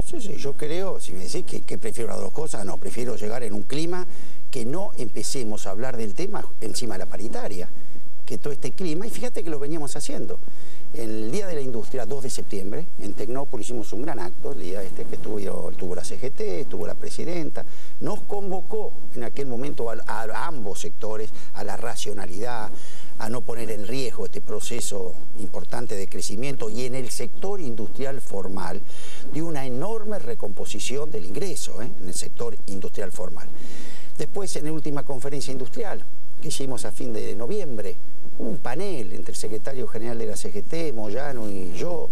Sí, yo creo, si me decís que prefiero las dos cosas, no, prefiero llegar en un clima que no empecemos a hablar del tema encima de la paritaria, que todo este clima, y fíjate que lo veníamos haciendo. El Día de la Industria, 2 de septiembre, en Tecnópolis hicimos un gran acto, el día que estuvo la CGT, estuvo la presidenta, nos convocó en aquel momento a ambos sectores, a la racionalidad, a no poner en riesgo este proceso importante de crecimiento, y en el sector industrial formal de una enorme recomposición del ingreso, en el sector industrial formal. Después, en la última conferencia industrial que hicimos a fin de noviembre, un panel entre el secretario general de la CGT, Moyano, y yo,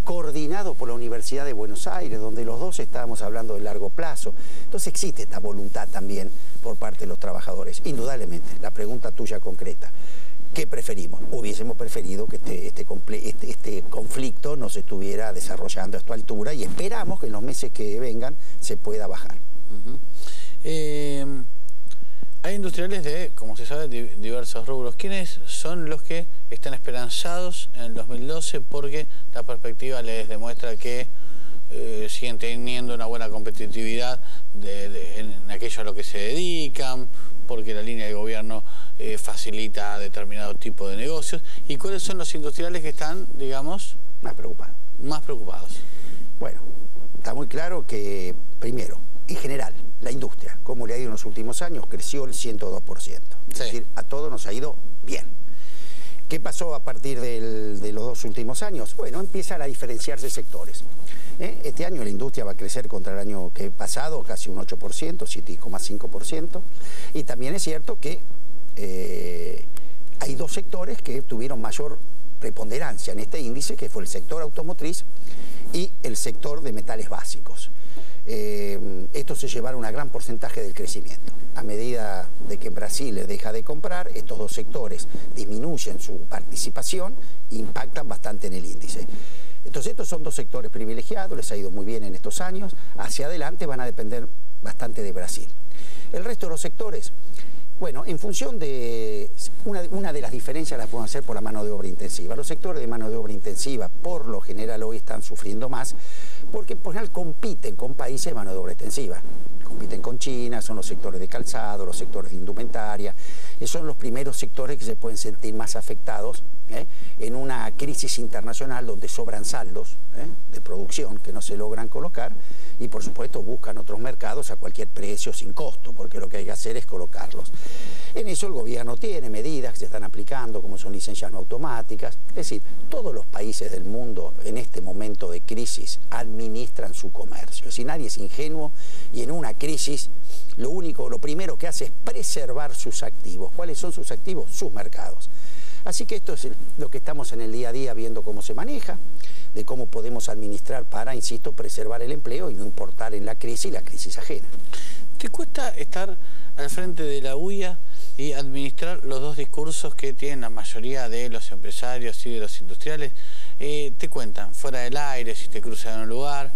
coordinado por la Universidad de Buenos Aires, donde los dos estábamos hablando de largo plazo. Entonces existe esta voluntad también por parte de los trabajadores. Indudablemente, la pregunta tuya concreta, ¿qué preferimos? Hubiésemos preferido que este conflicto no se estuviera desarrollando a esta altura, y esperamos que en los meses que vengan se pueda bajar. Hay industriales de, como se sabe, diversos rubros. ¿Quiénes son los que están esperanzados en el 2012 porque la perspectiva les demuestra que siguen teniendo una buena competitividad en aquello a lo que se dedican, porque la línea de gobierno facilita determinado tipo de negocios? ¿Y cuáles son los industriales que están, digamos, más preocupados? Bueno, está muy claro que, primero, en general, la industria, como le ha ido en los últimos años, creció el 102%. Es decir, a todos nos ha ido bien. ¿Qué pasó a partir de los 2 últimos años? Bueno, empiezan a diferenciarse sectores. Este año la industria va a crecer contra el año que pasado casi un 8%, 7,5%. Y también es cierto que hay 2 sectores que tuvieron mayor preponderancia en este índice, que fue el sector automotriz y el sector de metales básicos. Estos se llevaron un gran porcentaje del crecimiento. A medida de que Brasil les deja de comprar, estos 2 sectores disminuyen su participación e impactan bastante en el índice. Entonces estos son 2 sectores privilegiados, les ha ido muy bien en estos años. Hacia adelante van a depender bastante de Brasil. El resto de los sectores, bueno, en función de... Una de las diferencias las podemos hacer por la mano de obra intensiva. Los sectores de mano de obra intensiva, por lo general, hoy están sufriendo más, porque por general compiten con países de mano de obra extensiva. Compiten con China, son los sectores de calzado, los sectores de indumentaria. Esos son los primeros sectores que se pueden sentir más afectados en una crisis internacional donde sobran saldos de producción que no se logran colocar, y por supuesto buscan otros mercados a cualquier precio sin costo, porque lo que hay que hacer es colocarlos. En eso el gobierno tiene medidas que se están aplicando, como son licencias no automáticas. Es decir, todos los países del mundo en este momento de crisis administran su comercio. Es decir, nadie es ingenuo, y en una crisis lo primero que hace es preservar sus activos. ¿Cuáles son sus activos? Sus mercados. Así que esto es lo que estamos en el día a día viendo cómo se maneja, de cómo podemos administrar para, insisto, preservar el empleo y no importar en la crisis ajena. ¿Te cuesta estar al frente de la UIA y administrar los 2 discursos que tienen la mayoría de los empresarios y de los industriales? Te cuentan, fuera del aire, si te cruzan en un lugar,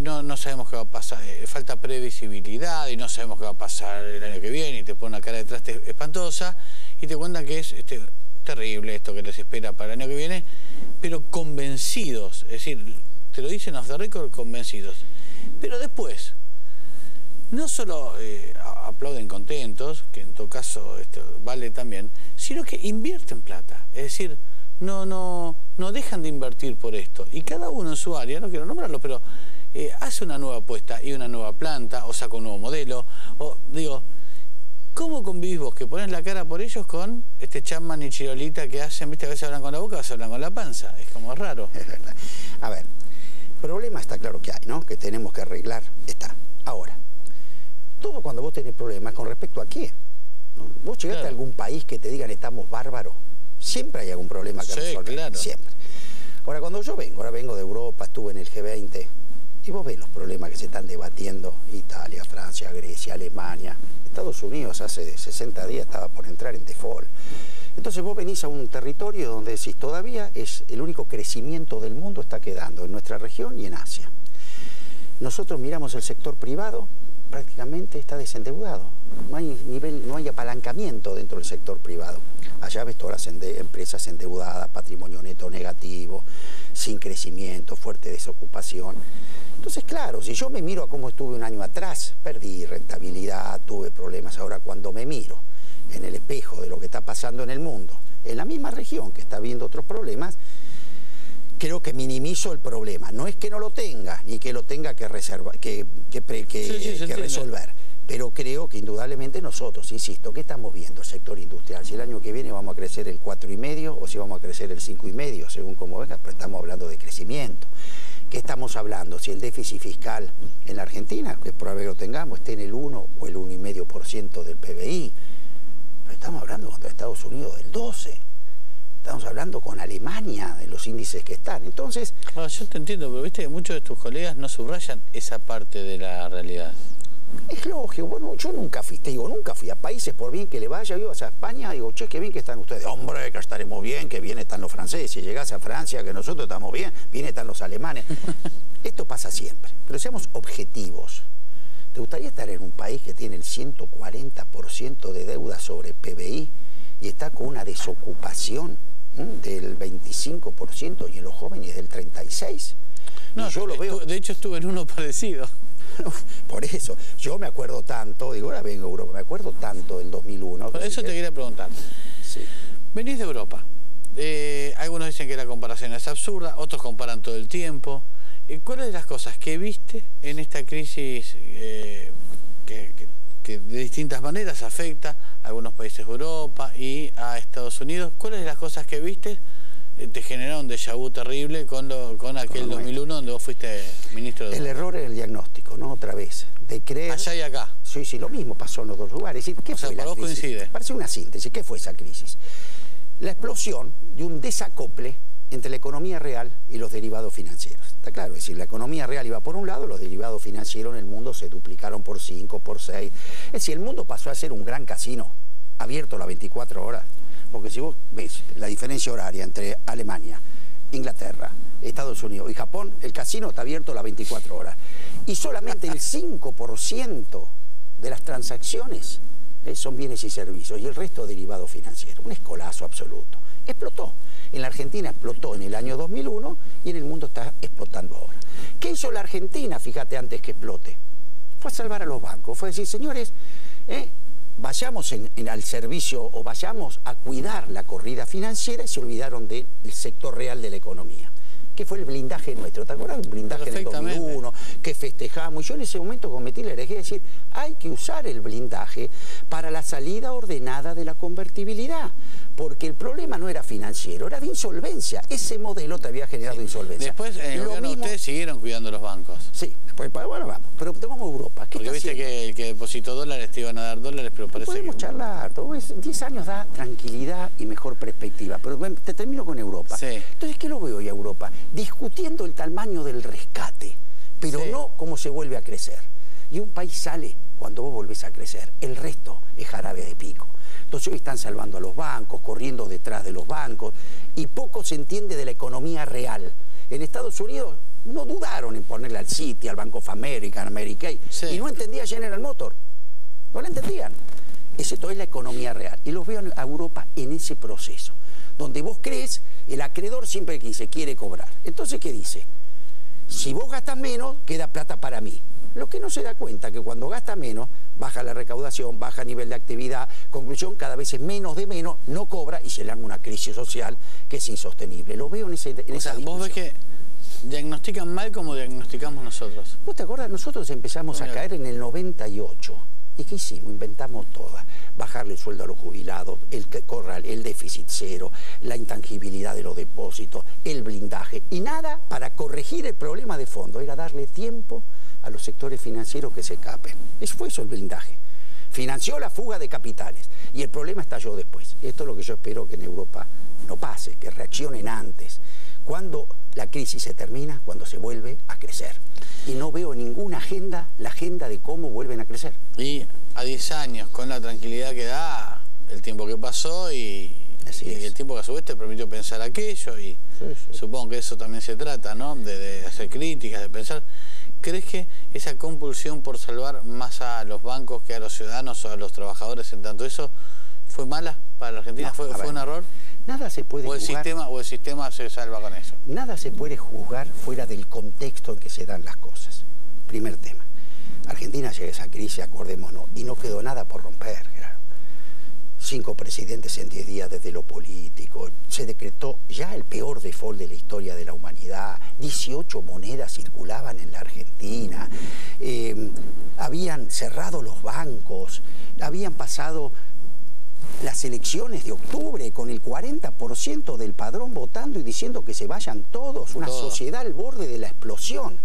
no sabemos qué va a pasar, falta previsibilidad y no sabemos qué va a pasar el año que viene, y te ponen una cara detrás espantosa y te cuentan que es terrible esto que les espera para el año que viene, pero convencidos, es decir, te lo dicen off the record, convencidos. Pero después, no solo aplauden contentos, que en todo caso vale también, sino que invierten plata. Es decir, no dejan de invertir por esto. Y cada uno en su área, no quiero nombrarlo, pero hace una nueva apuesta y una nueva planta, o saca un nuevo modelo, o digo, ¿cómo convivís vos que pones la cara por ellos con Chapman y Chirolita que hacen, viste, a veces hablan con la boca, a veces hablan con la panza? Es como raro. Es verdad. A ver, problema está claro que hay, ¿no? Que tenemos que arreglar, está. Ahora, todo cuando vos tenés problemas, ¿con respecto a qué? ¿No? Vos llegaste a algún país que te digan estamos bárbaros, siempre hay algún problema que resolver. Claro. Siempre. Ahora, cuando yo vengo, ahora vengo de Europa, estuve en el G20, y vos ves los problemas que se están debatiendo, Italia, Francia, Grecia, Alemania, Estados Unidos hace 60 días estaba por entrar en default. Entonces vos venís a un territorio donde decís, todavía es el único crecimiento del mundo está quedando en nuestra región y en Asia. Nosotros miramos el sector privado, prácticamente está desendeudado. No hay apalancamiento dentro del sector privado. Allá ves todas las empresas endeudadas, patrimonio neto negativo, sin crecimiento, fuerte desocupación. Entonces, claro, si yo me miro a cómo estuve un año atrás, perdí rentabilidad, tuve problemas. Ahora, cuando me miro en el espejo de lo que está pasando en el mundo, en la misma región que está viendo otros problemas, creo que minimizo el problema. No es que no lo tenga, ni que lo tenga que resolver, pero creo que indudablemente nosotros, insisto, ¿qué estamos viendo el sector industrial? Si el año que viene vamos a crecer el 4,5 o si vamos a crecer el 5,5, según como venga, pero estamos hablando de crecimiento. ¿Qué estamos hablando? Si el déficit fiscal en la Argentina, que probablemente lo tengamos, esté en el 1 o el 1,5% del PBI, pero estamos hablando contra Estados Unidos del 12%. Estamos hablando con Alemania de los índices que están. Entonces... No, yo te entiendo, pero viste que muchos de tus colegas no subrayan esa parte de la realidad. Es lógico. Bueno, yo nunca fui, te digo, nunca fui a países por bien que le vaya. Yo a España, digo, che, qué bien que están ustedes. Hombre, que estaremos bien, que bien están los franceses. Llegás a Francia, que nosotros estamos bien, bien están los alemanes. Esto pasa siempre, pero seamos objetivos. ¿Te gustaría estar en un país que tiene el 140% de deuda sobre PBI y está con una desocupación del 25% y en los jóvenes del 36%? No, y yo lo veo... De hecho estuve en uno parecido. Por eso, yo me acuerdo tanto, digo, ahora vengo a Europa, me acuerdo tanto del 2001. Por eso te quería preguntar. Sí. Venís de Europa. Algunos dicen que la comparación es absurda, otros comparan todo el tiempo. ¿Cuáles de las cosas que viste en esta crisis que de distintas maneras afecta a algunos países de Europa y a Estados Unidos? ¿Cuáles de las cosas que viste te generaron un déjà vu terrible con aquel 2001 donde vos fuiste ministro de... El error en el diagnóstico, ¿no? Otra vez, de creer... Allá y acá. Sí, sí, lo mismo pasó en los dos lugares. ¿Qué fue la crisis? Coincide. Parece una síntesis. ¿Qué fue esa crisis? La explosión de un desacople entre la economía real y los derivados financieros. Está claro, es decir, la economía real iba por un lado, los derivados financieros en el mundo se duplicaron por 5, por 6. Es decir, el mundo pasó a ser un gran casino, abierto las 24 horas. Porque si vos ves la diferencia horaria entre Alemania, Inglaterra, Estados Unidos y Japón, el casino está abierto las 24 horas. Y solamente el 5% de las transacciones son bienes y servicios y el resto derivado financiero. Un escolazo absoluto. Explotó. En la Argentina explotó en el año 2001 y en el mundo está explotando ahora. ¿Qué hizo la Argentina, fíjate, antes que explote? Fue a salvar a los bancos. Fue a decir, señores, vayamos al servicio o vayamos a cuidar la corrida financiera y se olvidaron del sector real de la economía. Que fue el blindaje nuestro, ¿te acuerdas? El blindaje en el 2001, que festejamos. Y yo en ese momento cometí la herejía de decir, hay que usar el blindaje para la salida ordenada de la convertibilidad. Porque el problema no era financiero, era de insolvencia. Ese modelo te había generado insolvencia. Después, en el gobierno ustedes siguieron cuidando los bancos. Sí, después, bueno, vamos. Pero tomamos Europa. Porque viste que el que depositó dólares te iban a dar dólares, pero parece podemos charlar. 10 años da tranquilidad y mejor perspectiva. Pero te termino con Europa. Sí. Entonces, ¿qué lo veo hoy a Europa? Discutiendo el tamaño del rescate, pero no cómo se vuelve a crecer. Y un país sale cuando vos volvés a crecer. El resto es jarabe de pico. Entonces hoy están salvando a los bancos, corriendo detrás de los bancos, y poco se entiende de la economía real. En Estados Unidos no dudaron en ponerle al Citi, al Bank of America, al American, y no entendía General Motors. No la entendían. Esto es la economía real. Y los veo a Europa en ese proceso, donde vos crees, el acreedor siempre quiere cobrar. Entonces, ¿qué dice? Si vos gastas menos, queda plata para mí. Lo que no se da cuenta que cuando gasta menos, baja la recaudación, baja el nivel de actividad, conclusión, cada vez es menos de menos, no cobra y se le arma una crisis social que es insostenible. Lo veo en esa discusión. Vos ves que diagnostican mal como diagnosticamos nosotros. ¿Vos te acordás? Nosotros empezamos a caer en el 98. ¿Y qué hicimos? Inventamos todas. Bajarle el sueldo a los jubilados, el corral, el déficit cero, la intangibilidad de los depósitos, el blindaje. Y nada para corregir el problema de fondo. Era darle tiempo a los sectores financieros que se escapen. Fue eso el blindaje. Financió la fuga de capitales. Y el problema estalló después. Esto es lo que yo espero que en Europa no pase, que reaccionen antes. Cuando la crisis se termina, cuando se vuelve a crecer. Y no veo ninguna agenda, la agenda de cómo vuelven a crecer. Y a 10 años, con la tranquilidad que da el tiempo que pasó y el tiempo que a su vez te permitió pensar aquello, y supongo que eso también se trata, ¿no? De hacer críticas, de pensar. ¿Crees que esa compulsión por salvar más a los bancos que a los ciudadanos o a los trabajadores en tanto eso fue fue mala para la Argentina? No, ¿Fue un error? Nada se puede juzgar. ¿O el sistema se salva con eso? Nada se puede juzgar fuera del contexto en que se dan las cosas. Primer tema. Argentina llega a esa crisis, acordémonos, y no quedó nada por romper, claro. 5 presidentes en 10 días desde lo político, se decretó ya el peor default de la historia de la humanidad, 18 monedas circulaban en la Argentina, habían cerrado los bancos, habían pasado las elecciones de octubre con el 40% del padrón votando y diciendo que se vayan todos, una sociedad al borde de la explosión.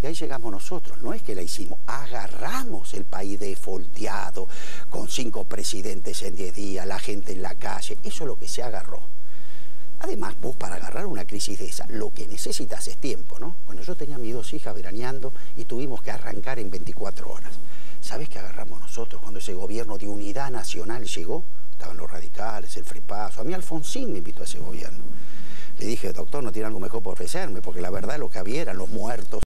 Y ahí llegamos nosotros, no es que la hicimos, agarramos el país defolteado, con 5 presidentes en 10 días, la gente en la calle, eso es lo que se agarró. Además, vos para agarrar una crisis de esa, lo que necesitas es tiempo, ¿no? Bueno, yo tenía a mis 2 hijas veraneando y tuvimos que arrancar en 24 horas. ¿Sabés qué agarramos nosotros cuando ese gobierno de unidad nacional llegó? Estaban los radicales, el Free Paso, a mí Alfonsín me invitó a ese gobierno. Le dije, doctor, ¿no tiene algo mejor por ofrecerme? Porque la verdad lo que había eran los muertos.